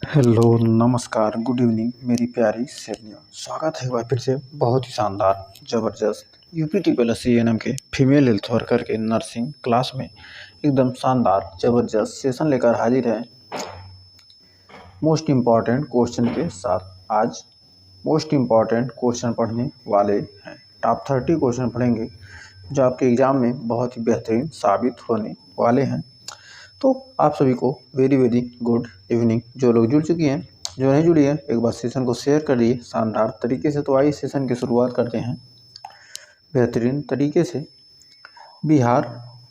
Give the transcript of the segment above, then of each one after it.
Hello, नमस्कार, good evening मेरी प्यारी सहेलियों। स्वागत है एक बार फिर से बहुत ही शानदार ज़बरदस्त यूपी प्लस CNM के फीमेल हेल्थ वर्कर के नर्सिंग क्लास में एकदम शानदार ज़बरदस्त सेशन लेकर हाजिर है मोस्ट इम्पॉर्टेंट क्वेश्चन के साथ। आज मोस्ट इम्पॉर्टेंट क्वेश्चन पढ़ने वाले हैं। टॉप 30 क्वेश्चन पढ़ेंगे जो आपके एग्ज़ाम में बहुत ही बेहतरीन साबित होने वाले हैं। तो आप सभी को वेरी वेरी गुड इवनिंग। जो लोग जुड़ चुकी हैं, जो नहीं जुड़ी हैं, एक बार सेशन को शेयर कर दिए शानदार तरीके से। तो आइए सेशन की शुरुआत करते हैं बेहतरीन तरीके से। बिहार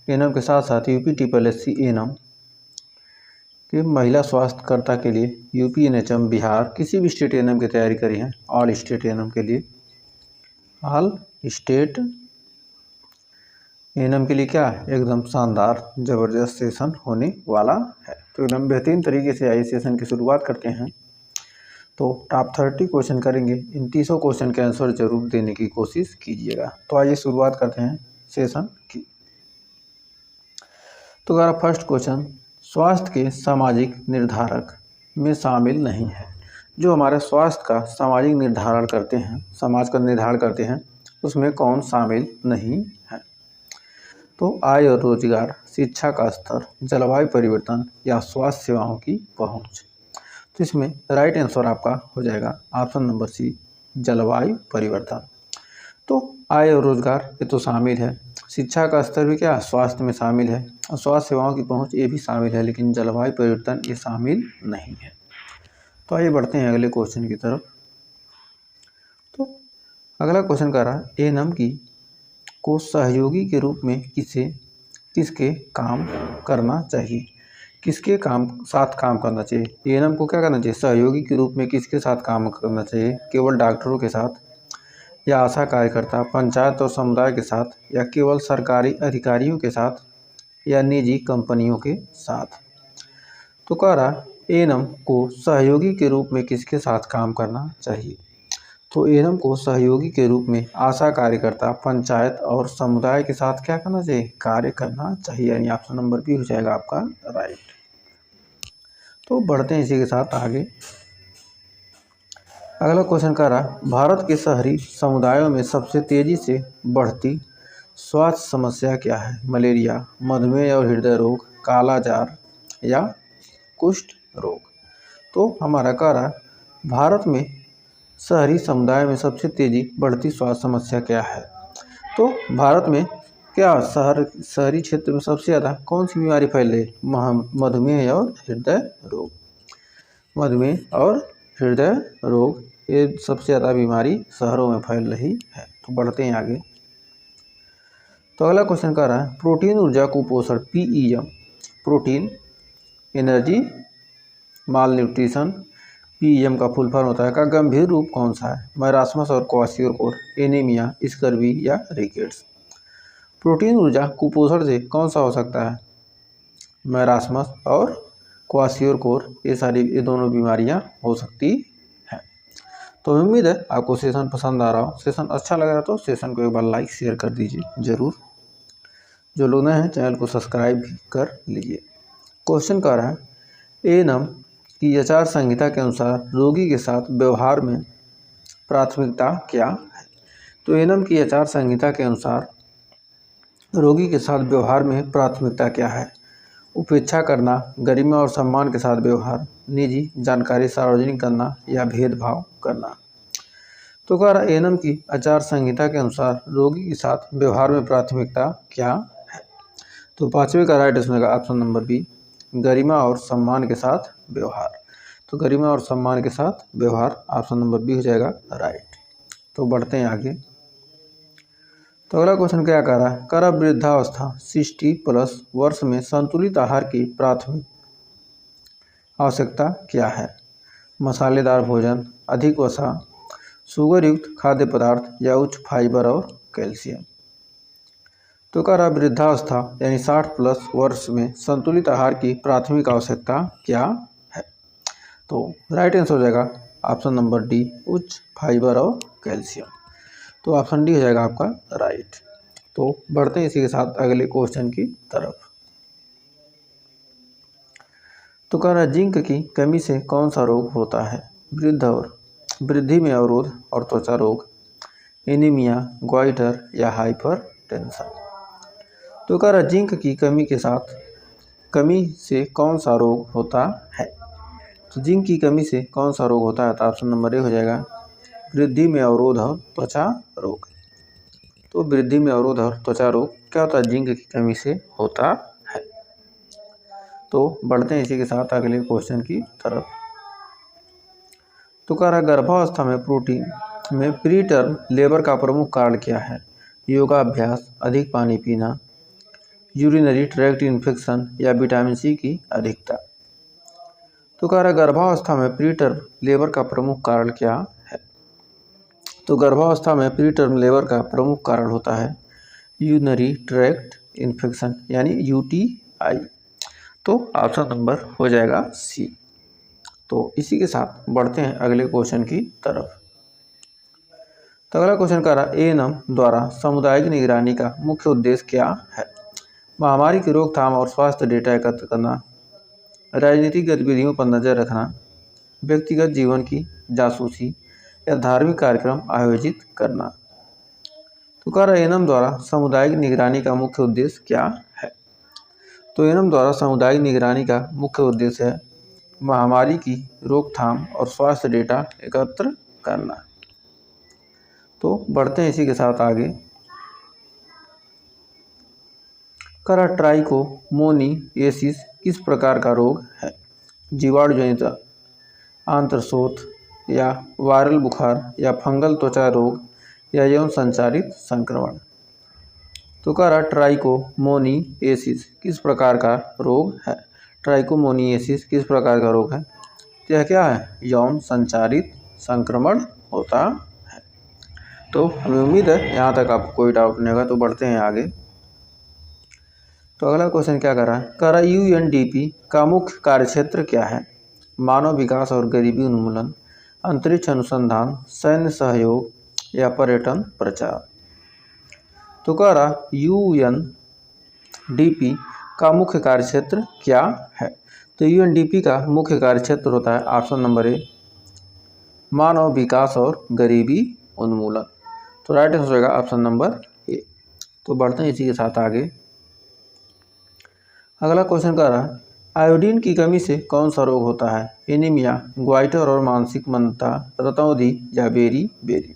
एनम के साथ साथ UP एनम के महिला स्वास्थ्यकर्ता के लिए UP बिहार किसी भी स्टेट एनम की तैयारी करी है। ऑल स्टेट एनम के लिए, ऑल स्टेट एनम के लिए क्या एकदम शानदार ज़बरदस्त सेशन होने वाला है। तो एकदम बेहतरीन तरीके से आइए सेशन की शुरुआत करते हैं। तो टॉप 30 क्वेश्चन करेंगे। इन 300 क्वेश्चन के आंसर जरूर देने की कोशिश कीजिएगा। तो आइए शुरुआत करते हैं सेशन की। तो अगर फर्स्ट क्वेश्चन, स्वास्थ्य के सामाजिक निर्धारक में शामिल नहीं है। जो हमारे स्वास्थ्य का सामाजिक निर्धारण करते हैं, समाज का निर्धारण करते हैं, उसमें कौन शामिल नहीं है। तो आय और रोजगार, शिक्षा का स्तर, जलवायु परिवर्तन या स्वास्थ्य सेवाओं की पहुंच। तो इसमें राइट आंसर आपका हो जाएगा ऑप्शन नंबर सी, जलवायु परिवर्तन। तो आय और रोजगार ये तो शामिल है, शिक्षा का स्तर भी क्या स्वास्थ्य में शामिल है, और स्वास्थ्य सेवाओं की पहुंच ये भी शामिल है, लेकिन जलवायु परिवर्तन ये शामिल नहीं है। तो आइए बढ़ते हैं अगले क्वेश्चन की तरफ। तो अगला क्वेश्चन कह रहा है एनम की को सहयोगी के रूप में किसके काम करना चाहिए। किसके साथ काम करना चाहिए। एएनएम को क्या करना चाहिए, सहयोगी के रूप में किसके साथ काम करना चाहिए। केवल डॉक्टरों के साथ, या आशा कार्यकर्ता, पंचायत और समुदाय के साथ, या केवल सरकारी अधिकारियों के साथ, या निजी कंपनियों के साथ। तो कह रहा एएनएम को सहयोगी के रूप में किसके साथ काम करना चाहिए। तो एएनएम को सहयोगी के रूप में आशा कार्यकर्ता, पंचायत और समुदाय के साथ क्या करना चाहिए, कार्य करना चाहिए। यानी ऑप्शन नंबर बी हो जाएगा आपका राइट। तो बढ़ते हैं इसी के साथ आगे। अगला क्वेश्चन कह रहा भारत के शहरी समुदायों में सबसे तेजी से बढ़ती स्वास्थ्य समस्या क्या है। मलेरिया, मधुमेह और हृदय रोग, कालाजार या कुष्ठ रोग। तो हमारा कह रहा भारत में शहरी समुदाय में सबसे तेजी बढ़ती स्वास्थ्य समस्या क्या है। तो भारत में क्या शहरी क्षेत्र में सबसे ज़्यादा कौन सी बीमारी फैल रही है, मधुमेह और हृदय रोग। मधुमेह और हृदय रोग ये सबसे ज़्यादा बीमारी शहरों में फैल रही है। तो बढ़ते हैं आगे। तो अगला क्वेश्चन कह रहा है प्रोटीन ऊर्जा कुपोषण PEM, प्रोटीन एनर्जी माल न्यूट्रिशन, PEM का फुल फॉर्म होता है का गंभीर रूप कौन सा है। मैरास्मस और क्वाशियोर, एनीमिया, स्कर्वी या रिकेट्स। प्रोटीन ऊर्जा कुपोषण से कौन सा हो सकता है, मैरास्मस और क्वाशियोर, ये दोनों बीमारियां हो सकती हैं। तो उम्मीद है आपको सेशन पसंद आ रहा हो। सेशन अच्छा लग रहा तो सेशन को एक बार लाइक शेयर कर दीजिए जरूर। जो लोग नए हैं चैनल को सब्सक्राइब भी कर लीजिए। क्वेश्चन कह रहा है एएनएम की आचार संहिता के अनुसार रोगी के साथ व्यवहार में प्राथमिकता क्या है। तो एएनएम की आचार संहिता के अनुसार रोगी के साथ व्यवहार में प्राथमिकता क्या है। उपेक्षा करना, गरिमा और सम्मान के साथ व्यवहार, निजी जानकारी सार्वजनिक करना या भेदभाव करना। तो कह रहा एएनएम की आचार संहिता के अनुसार रोगी के साथ व्यवहार में प्राथमिकता क्या है। तो पांचवें का राइट इसमें ऑप्शन नंबर बी, गरिमा और सम्मान के साथ व्यवहार। तो गरिमा और सम्मान के साथ व्यवहार ऑप्शन नंबर बी हो जाएगा राइट। तो बढ़ते हैं आगे। तो अगला क्वेश्चन क्या कह रहा है, कर वृद्धावस्था 60+ वर्ष में संतुलित आहार की प्राथमिक आवश्यकता क्या है। मसालेदार भोजन, अधिक वसा, शुगर युक्त खाद्य पदार्थ या उच्च फाइबर और कैल्शियम। तो कह रहा वृद्धावस्था यानी 60+ वर्ष में संतुलित आहार की प्राथमिक आवश्यकता क्या है। तो राइट आंसर हो जाएगा ऑप्शन नंबर डी, उच्च फाइबर और कैल्शियम। तो ऑप्शन डी हो जाएगा आपका राइट। तो बढ़ते हैं इसी के साथ अगले क्वेश्चन की तरफ। तो कह रहा है जिंक की कमी से कौन सा रोग होता है? वृद्धि में अवरोध और त्वचा रोग, एनीमिया, ग्वाइटर या हाइपरटेंशन। तो कह रहा है जिंक की कमी से कौन सा रोग होता है? तो जिंक की कमी से कौन सा रोग होता है? तो ऑप्शन नंबर ए हो जाएगा वृद्धि में अवरोध और त्वचा रोग। तो वृद्धि में अवरोध और त्वचा रोग क्या होता है? जिंक की कमी से होता है। तो बढ़ते हैं इसी के साथ अगले क्वेश्चन की तरफ। तो कह रहा है गर्भावस्था में प्री टर्म लेबर का प्रमुख कारण क्या है? योगाभ्यास, अधिक पानी पीना, यूरिनरी ट्रैक्ट इन्फेक्शन या विटामिन सी की अधिकता। तो कह रहा है गर्भावस्था में प्री टर्म लेबर का प्रमुख कारण क्या है? तो गर्भावस्था में प्री टर्म लेबर का प्रमुख कारण होता है यूरिनरी ट्रैक्ट इन्फेक्शन यानी यूटीआई। तो ऑप्शन नंबर हो जाएगा सी। तो इसी के साथ बढ़ते हैं अगले क्वेश्चन की तरफ। तो अगला क्वेश्चन कह रहा है एएनएम द्वारा सामुदायिक निगरानी का मुख्य उद्देश्य क्या है? महामारी की रोकथाम और स्वास्थ्य डेटा एकत्र करना, राजनीतिक गतिविधियों पर नजर रखना, व्यक्तिगत जीवन की जासूसी या धार्मिक कार्यक्रम आयोजित करना। तो कह रहा है एएनएम द्वारा सामुदायिक निगरानी का मुख्य उद्देश्य क्या है? तो एएनएम द्वारा सामुदायिक निगरानी का मुख्य उद्देश्य है महामारी की रोकथाम और स्वास्थ्य डेटा एकत्र करना। तो बढ़ते हैं इसी के साथ आगे। कह रहा ट्राइकोमोनिएसिस किस प्रकार का रोग है? जीवाणु जनित आंत्रशोथ या वायरल बुखार या फंगल त्वचा रोग या यौन संचारित संक्रमण। तो कह रहा ट्राइकोमोनिएसिस किस प्रकार का रोग है? ट्राइकोमोनिएसिस किस प्रकार का रोग है? यह क्या है? यौन संचारित संक्रमण होता है। तो हमें उम्मीद है यहाँ तक आपको कोई डाउट नहीं होगा। तो बढ़ते हैं आगे। तो अगला क्वेश्चन क्या कर रहा है? कह रहा यूएनडीपी का मुख्य कार्यक्षेत्र क्या है? मानव विकास और गरीबी उन्मूलन, अंतरिक्ष अनुसंधान, सैन्य सहयोग या पर्यटन प्रचार। तो कह रहा यूएनडीपी का मुख्य कार्यक्षेत्र क्या है? तो यूएनडीपी का मुख्य कार्यक्षेत्र होता है ऑप्शन नंबर ए मानव विकास और गरीबी उन्मूलन। तो राइट आंसर होगा ऑप्शन नंबर ए। तो बढ़ते हैं इसी के साथ आगे। अगला क्वेश्चन कर रहा है आयोडीन की कमी से कौन सा रोग होता है? एनीमिया, ग्वाइटर और मानसिक मंदता, रतौंधी या बेरी।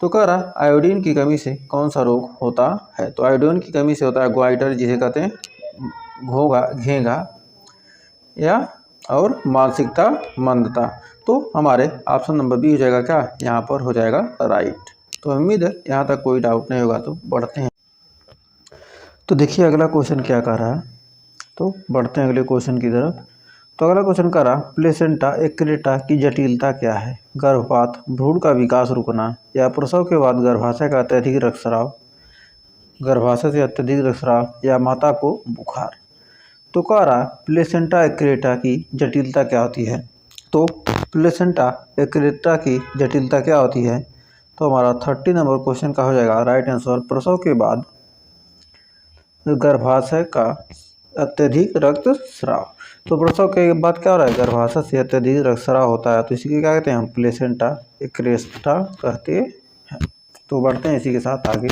तो कह रहा आयोडीन की कमी से कौन सा रोग होता है? तो आयोडीन की कमी से होता है ग्वाइटर, जिसे कहते हैं घेंघा या और मानसिकता मंदता। तो हमारे ऑप्शन नंबर बी हो जाएगा क्या? यहाँ पर हो जाएगा राइट। तो उम्मीद है यहाँ तक कोई डाउट नहीं होगा। तो बढ़ते हैं। तो देखिए अगला क्वेश्चन क्या कर रहा है। तो बढ़ते हैं अगले क्वेश्चन की तरफ। तो अगला क्वेश्चन कर रहा प्लेसेंटा एक्रेटा की जटिलता क्या है? गर्भपात, भ्रूण का विकास रुकना या प्रसव के बाद गर्भाशय का अत्यधिक रक्तस्राव, गर्भाशय से अत्यधिक रक्तस्राव या माता को बुखार। तो कह रहा प्लेसेंटा एक्रेटा की जटिलता क्या होती है? तो प्लेसेंटा एक्रेटा की जटिलता क्या होती है? तो हमारा 30 नंबर क्वेश्चन का हो जाएगा राइट आंसर प्रसव के बाद गर्भाशय का अत्यधिक रक्तस्राव। तो प्रसव के बाद क्या हो रहा है? गर्भाशय से अत्यधिक रक्तस्राव होता है। तो इसी के क्या कहते हैं? हम प्लेसेंटा एक्रेटा कहते हैं। तो बढ़ते हैं इसी के साथ आगे।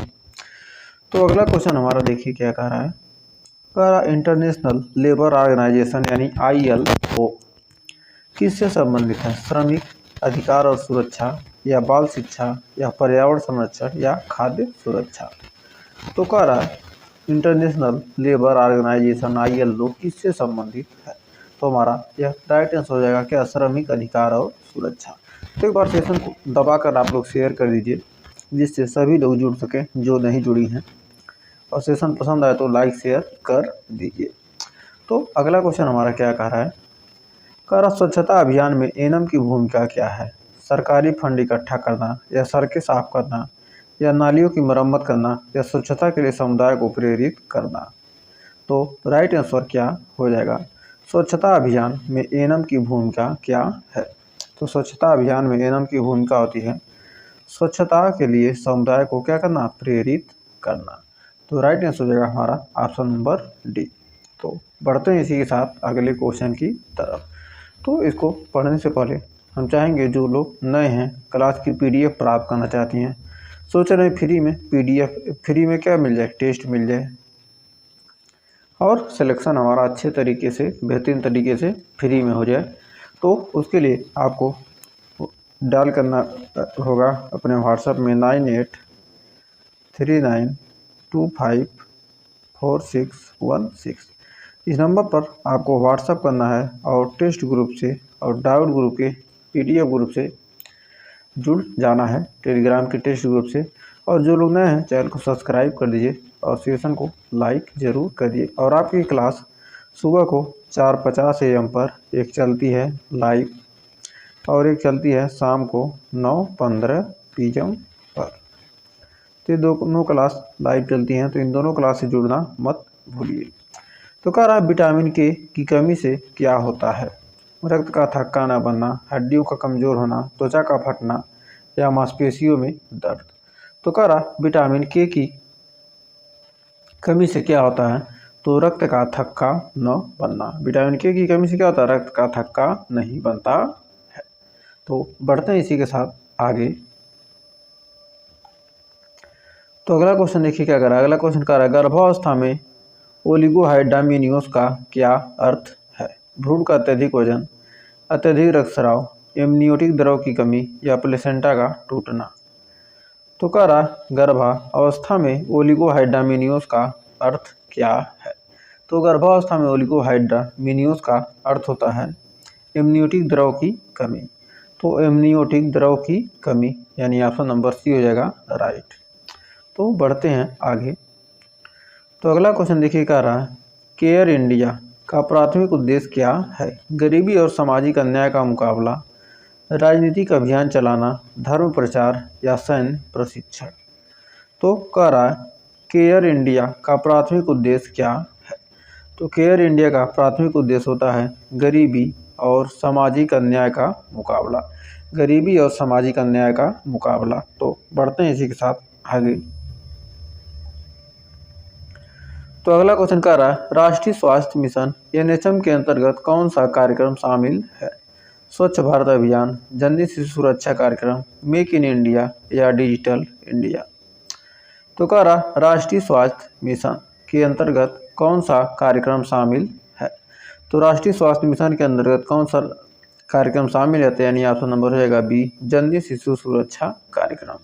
तो अगला क्वेश्चन हमारा देखिए क्या कह रहा है। कह रहा इंटरनेशनल लेबर ऑर्गेनाइजेशन यानी ILO किससे संबंधित है? श्रमिक अधिकार और सुरक्षा या बाल शिक्षा या पर्यावरण संरक्षण या खाद्य सुरक्षा। तो कह रहा है इंटरनेशनल लेबर ऑर्गेनाइजेशन ILO किससे संबंधित है? तो हमारा यह राइट आंसर हो जाएगा क्या? श्रमिक अधिकार और सुरक्षा। तो एक बार सेशन को दबाकर आप लोग शेयर कर दीजिए जिससे सभी लोग जुड़ सकें जो नहीं जुड़ी हैं, और सेशन पसंद आए तो लाइक शेयर कर दीजिए। तो अगला क्वेश्चन हमारा क्या कह रहा है? कह रहा स्वच्छता अभियान में एएनएम की भूमिका क्या है? सरकारी फंड इकट्ठा करना या सड़कें साफ करना या नालियों की मरम्मत करना या स्वच्छता के लिए समुदाय को प्रेरित करना। तो राइट आंसर क्या हो जाएगा? स्वच्छता अभियान में एएनएम की भूमिका क्या है? तो स्वच्छता अभियान में एएनएम की भूमिका होती है स्वच्छता के लिए समुदाय को क्या करना? प्रेरित करना। तो राइट आंसर हो जाएगा हमारा ऑप्शन नंबर डी। तो बढ़ते हैं इसी के साथ अगले क्वेश्चन की तरफ। तो इसको पढ़ने से पहले हम चाहेंगे जो लोग नए हैं, क्लास की पीडीएफ प्राप्त करना चाहती हैं, सोच रहे हैं फ्री में पीडीएफ, फ्री में क्या मिल जाए, टेस्ट मिल जाए और सिलेक्शन हमारा अच्छे तरीके से, बेहतरीन तरीके से फ्री में हो जाए, तो उसके लिए आपको डायल करना होगा अपने व्हाट्सएप में 9839254616। इस नंबर पर आपको व्हाट्सएप करना है और टेस्ट ग्रुप से और डाउट ग्रुप के पीडीएफ ग्रुप से जुड़ जाना है, टेलीग्राम के टेस्ट ग्रुप से। और जो लोग नए हैं चैनल को सब्सक्राइब कर दीजिए और सेशन को लाइक ज़रूर करिए। और आपकी क्लास सुबह को 4:50 AM पर एक चलती है लाइव और एक चलती है शाम को 9:15 PM पर। तो ये दोनों क्लास लाइव चलती हैं, तो इन दोनों क्लास से जुड़ना मत भूलिए। तो कह रहा है विटामिन के की कमी से क्या होता है? रक्त का थक्का न बनना, हड्डियों का कमज़ोर होना, त्वचा का फटना या मांसपेशियों में दर्द। तो कह रहा विटामिन के की कमी से क्या होता है? तो रक्त का थक्का न बनना। विटामिन के की कमी से क्या होता है? रक्त का थक्का नहीं बनता है। तो बढ़ते हैं इसी के साथ आगे। तो अगला क्वेश्चन देखिए क्या कर रहा है। अगला क्वेश्चन कह रहा है गर्भावस्था में ओलिगोहाइड्रामिनियोस का क्या अर्थ है? भ्रूण का अत्यधिक वजन, अत्यधिक रक्तस्राव, एमनियोटिक द्रव की कमी या प्लेसेंटा का टूटना। तो कह रहा गर्भावस्था में ओलिगोहाइड्रामिनियोस का अर्थ क्या है? तो गर्भावस्था में ओलिगोहाइड्रामिनियोस का अर्थ होता है एमनियोटिक द्रव की कमी। तो एमनियोटिक द्रव की कमी यानी ऑप्शन नंबर सी हो जाएगा राइट। तो बढ़ते हैं आगे। तो अगला क्वेश्चन देखिए कह रहा है केयर इंडिया का प्राथमिक उद्देश्य क्या है? गरीबी और सामाजिक अन्याय का मुकाबला, राजनीतिक अभियान चलाना, धर्म प्रचार या सैन्य प्रशिक्षण। तो कह रहा है केयर इंडिया का प्राथमिक उद्देश्य क्या है? तो केयर इंडिया का प्राथमिक उद्देश्य होता है गरीबी और सामाजिक अन्याय का मुकाबला, गरीबी और सामाजिक अन्याय का मुकाबला। तो बढ़ते हैं इसी के साथ आगे। तो अगला क्वेश्चन कह रहा है राष्ट्रीय स्वास्थ्य मिशन NHM के अंतर्गत कौन सा कार्यक्रम शामिल है? स्वच्छ भारत अभियान, जननी शिशु सुरक्षा कार्यक्रम, मेक इन इंडिया या डिजिटल इंडिया। तो कह रहा राष्ट्रीय स्वास्थ्य मिशन के अंतर्गत कौन सा कार्यक्रम शामिल है? तो राष्ट्रीय स्वास्थ्य मिशन के अंतर्गत कौन सा कार्यक्रम शामिल है? यानी ऑप्शन नंबर हो जाएगा बी, जननी शिशु सुरक्षा कार्यक्रम।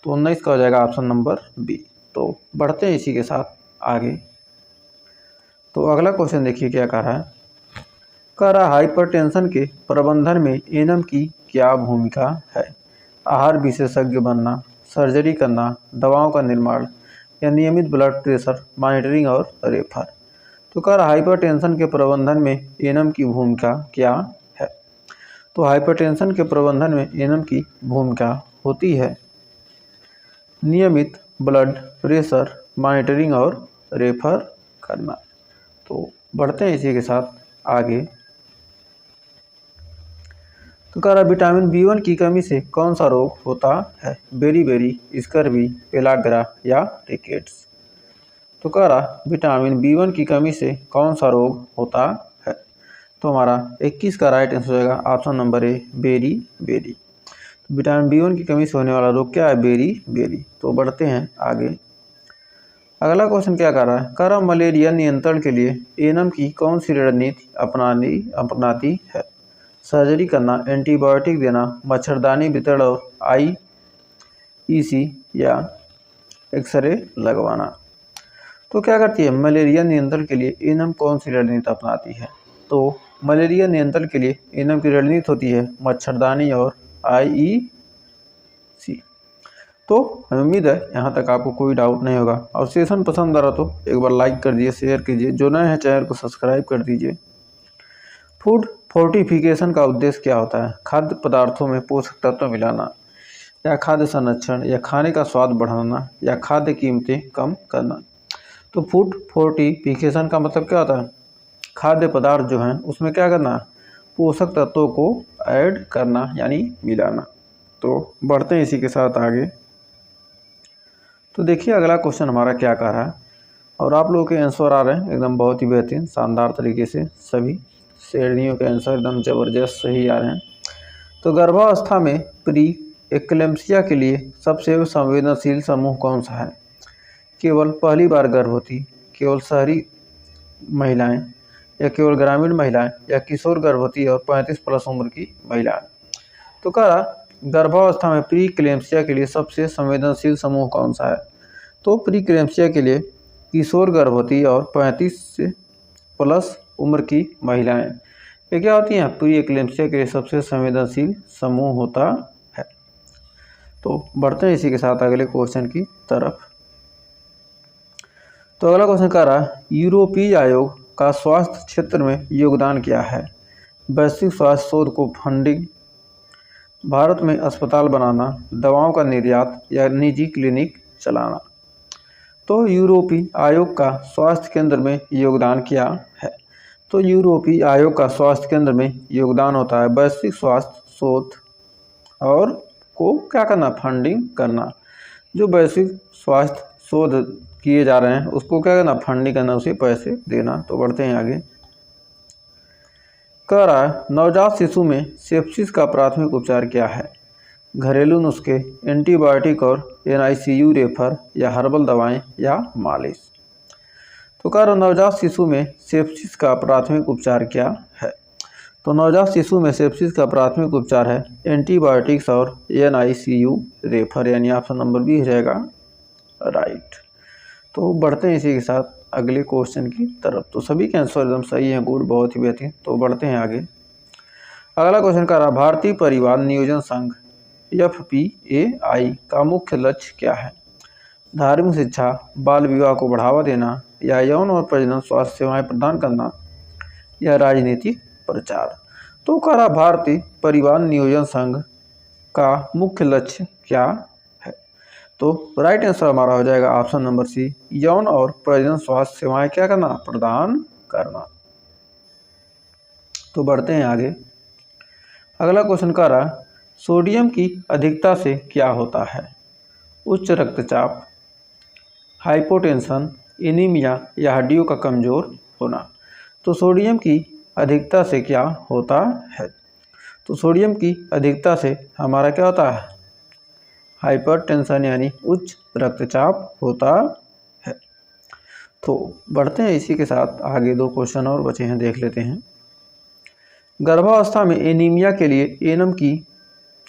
तो 19 का हो जाएगा ऑप्शन नंबर बी। तो बढ़ते हैं इसी के साथ आगे। तो अगला क्वेश्चन देखिए क्या कह रहा है। कह रहा हाइपरटेंशन के प्रबंधन में एनएम की क्या भूमिका है? आहार विशेषज्ञ बनना, सर्जरी करना, दवाओं का निर्माण या नियमित ब्लड प्रेशर मॉनिटरिंग और रेफर। तो कह रहा हाइपरटेंशन के प्रबंधन में एनएम की भूमिका क्या है? तो हाइपरटेंशन के प्रबंधन में एनएम की भूमिका होती है नियमित ब्लड प्रेशर मॉनिटरिंग और रेफर करना। तो बढ़ते हैं इसी के साथ आगे। तो कह रहा विटामिन B1 की कमी से कौन सा रोग होता है? बेरी, स्कर्वी, पेलाग्रा या रिकेट्स। तो कह रहा विटामिन B1 की कमी से कौन सा रोग होता है? तो हमारा 21 का राइट आंसर हो जाएगा ऑप्शन नंबर ए, बेरी। तो विटामिन B1 की कमी से होने वाला रोग क्या है? बेरी। तो बढ़ते हैं आगे। अगला क्वेश्चन क्या कर रहा है? कह रहा मलेरिया नियंत्रण के लिए एनएम की कौन सी रणनीति अपनाती है? सर्जरी करना, एंटीबायोटिक देना, मच्छरदानी वितरण और IEC या एक्सरे लगवाना। तो क्या करती है मलेरिया नियंत्रण के लिए एनएम कौन सी रणनीति अपनाती है? तो मलेरिया नियंत्रण के लिए एनएम की रणनीति होती है मच्छरदानी और IEC। तो हमें उम्मीद है यहाँ तक आपको कोई डाउट नहीं होगा। और सेशन पसंद आ रहा तो एक बार लाइक कर दीजिए, शेयर कीजिए, जो नए हैं चैनल को सब्सक्राइब कर दीजिए। फूड फोर्टिफिकेशन का उद्देश्य क्या होता है? खाद्य पदार्थों में पोषक तत्व मिलाना या खाद्य संरक्षण या खाने का स्वाद बढ़ाना या खाद्य कीमतें कम करना। तो फूड फोर्टिफिकेशन का मतलब क्या होता है? खाद्य पदार्थ जो हैं उसमें क्या करना? पोषक तत्वों को ऐड करना यानी मिलाना। तो बढ़ते हैं इसी के साथ आगे। तो देखिए अगला क्वेश्चन हमारा क्या कह रहा है। और आप लोगों के आंसर आ रहे हैं एकदम बहुत ही बेहतरीन शानदार तरीके से, सभी श्रेणियों के आंसर एकदम ज़बरदस्त सही आ रहे हैं। तो गर्भावस्था में प्री एक्लेम्पसिया के लिए सबसे संवेदनशील समूह कौन सा है? केवल पहली बार गर्भवती, केवल शहरी महिलाएं, या केवल ग्रामीण महिलाएं, या किशोर गर्भवती और 35 प्लस उम्र की महिलाएं। तो कह रहा गर्भावस्था में प्री एक्लेम्पसिया के लिए सबसे संवेदनशील समूह कौन सा है? तो प्री एक्लेम्पसिया के लिए किशोर गर्भवती और 35 से प्लस उम्र की महिलाएं, ये क्या होती हैं? प्री एक्लेम्पसिया के लिए सबसे संवेदनशील समूह होता है। तो बढ़ते हैं इसी के साथ अगले क्वेश्चन की तरफ। तो अगला क्वेश्चन कह रहा है यूरोपीय आयोग का स्वास्थ्य क्षेत्र में योगदान क्या है? वैश्विक स्वास्थ्य शोध को फंडिंग, भारत में अस्पताल बनाना, दवाओं का निर्यात, या निजी क्लिनिक चलाना। तो यूरोपीय आयोग का स्वास्थ्य केंद्र में योगदान क्या है? तो यूरोपीय आयोग का स्वास्थ्य केंद्र में योगदान होता है वैश्विक स्वास्थ्य शोध और को क्या करना? फंडिंग करना। जो वैश्विक स्वास्थ्य शोध किए जा रहे हैं उसको क्या करना? फंडिंग करना, उसे पैसे देना। तो बढ़ते हैं आगे। कह रहा है नवजात शिशु में सेप्सिस का प्राथमिक उपचार क्या है? घरेलू नुस्खे, एंटीबायोटिक और NICU रेफर, या हर्बल दवाएं, या मालिश। तो कह रहा नवजात शिशु में सेप्सिस का प्राथमिक उपचार क्या है? तो नवजात शिशु में सेप्सिस का प्राथमिक उपचार है एंटीबायोटिक्स और NICU रेफर, यानी ऑप्शन नंबर बी हो जाएगा राइट। तो बढ़ते हैं इसी के साथ अगले क्वेश्चन की तरफ। तो सभी के आंसर एकदम सही हैं, गुड, बहुत ही बेहतरीन। तो बढ़ते हैं आगे। अगला क्वेश्चन का रहा भारतीय परिवार नियोजन संघ FPAI का मुख्य लक्ष्य क्या है? धार्मिक शिक्षा, बाल विवाह को बढ़ावा देना, या यौन और प्रजनन स्वास्थ्य सेवाएं प्रदान करना, या राजनीतिक प्रचार। तो कह रहा भारतीय परिवार नियोजन संघ का मुख्य लक्ष्य क्या है? तो राइट आंसर हमारा हो जाएगा ऑप्शन नंबर सी, यौन और प्रजनन स्वास्थ्य सेवाएं क्या करना? प्रदान करना। तो बढ़ते हैं आगे। अगला क्वेश्चन कह रहा सोडियम की अधिकता से क्या होता है? उच्च रक्तचाप, हाइपोटेंशन, एनीमिया, या हड्डियों का कमजोर होना। तो सोडियम की अधिकता से क्या होता है? तो सोडियम की अधिकता से हमारा क्या होता है? हाइपरटेंशन यानी उच्च रक्तचाप होता है। तो बढ़ते हैं इसी के साथ आगे, दो क्वेश्चन और बचे हैं, देख लेते हैं। गर्भावस्था में एनीमिया के लिए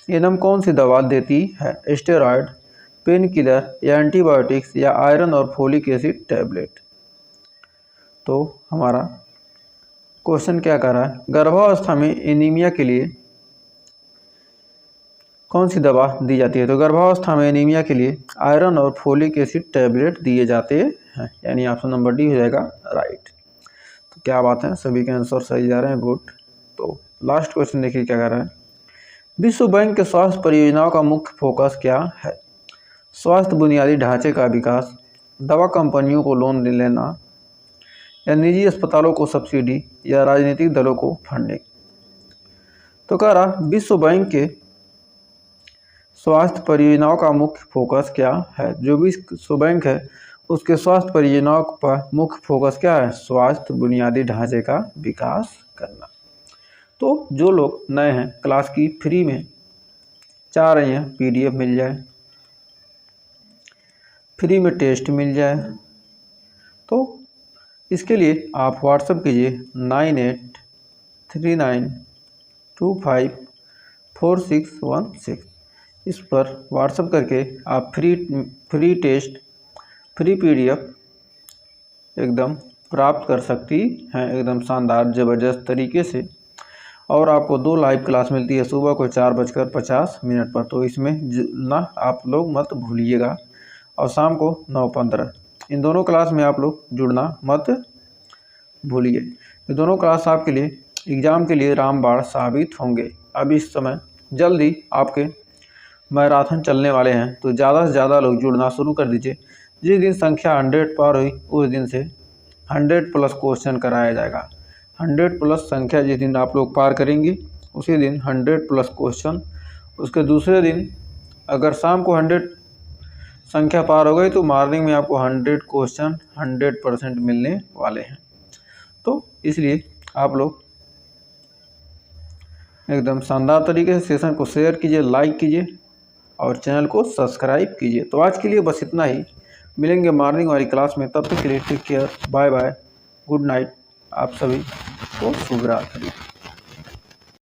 एनम कौन सी दवा देती है? स्टेरॉयड, पेन किलर, या एंटीबायोटिक्स, या आयरन और फोलिक एसिड टैबलेट। तो हमारा क्वेश्चन क्या कर रहा है? गर्भावस्था में एनीमिया के लिए कौन सी दवा दी जाती है? तो गर्भावस्था में एनीमिया के लिए आयरन और फोलिक एसिड टैबलेट दिए जाते हैं, यानी ऑप्शन नंबर डी हो जाएगा राइट। तो क्या बात है, सभी के आंसर सही जा रहे हैं, गुड। तो लास्ट क्वेश्चन देखिए क्या कर रहा है। विश्व बैंक के स्वास्थ्य परियोजनाओं का मुख्य फोकस क्या है? स्वास्थ्य बुनियादी ढांचे का विकास, दवा कंपनियों को लोन लेना, या निजी अस्पतालों को सब्सिडी, या राजनीतिक दलों को फंडिंग। तो कह रहा विश्व बैंक के स्वास्थ्य परियोजनाओं का मुख्य फोकस क्या है? जो विश्व बैंक है उसके स्वास्थ्य परियोजनाओं पर मुख्य फोकस क्या है? स्वास्थ्य बुनियादी ढांचे का विकास करना। तो जो लोग नए हैं, क्लास की फ्री में चाह रहे हैं PDF मिल जाए, फ्री में टेस्ट मिल जाए, तो इसके लिए आप व्हाट्सएप कीजिए 9839254616। इस पर व्हाट्सएप करके आप फ्री टेस्ट, फ्री PDF एकदम प्राप्त कर सकती हैं, एकदम शानदार ज़बरदस्त तरीके से। और आपको 2 लाइव क्लास मिलती है सुबह को 4:50 पर। तो इसमें ना आप लोग मत भूलिएगा, और शाम को 9:15, इन दोनों क्लास में आप लोग जुड़ना मत भूलिए। ये दोनों क्लास आपके लिए एग्ज़ाम के लिए रामबाण साबित होंगे। अब इस समय जल्दी आपके मैराथन चलने वाले हैं, तो ज़्यादा से ज़्यादा लोग जुड़ना शुरू कर दीजिए। जिस दिन संख्या 100 पार हुई उस दिन से 100+ क्वेश्चन कराया जाएगा। 100+ संख्या जिस दिन आप लोग पार करेंगे उसी दिन 100+ क्वेश्चन। उसके दूसरे दिन अगर शाम को 100 संख्या पार हो गई तो मॉर्निंग में आपको 100 क्वेश्चन 100% मिलने वाले हैं। तो इसलिए आप लोग एकदम शानदार तरीके से सेशन को शेयर कीजिए, लाइक कीजिए और चैनल को सब्सक्राइब कीजिए। तो आज के लिए बस इतना ही, मिलेंगे मॉर्निंग वाली क्लास में, तब तक के लिए take care, bye bye, good night, आप सभी को शुभ रात्रि।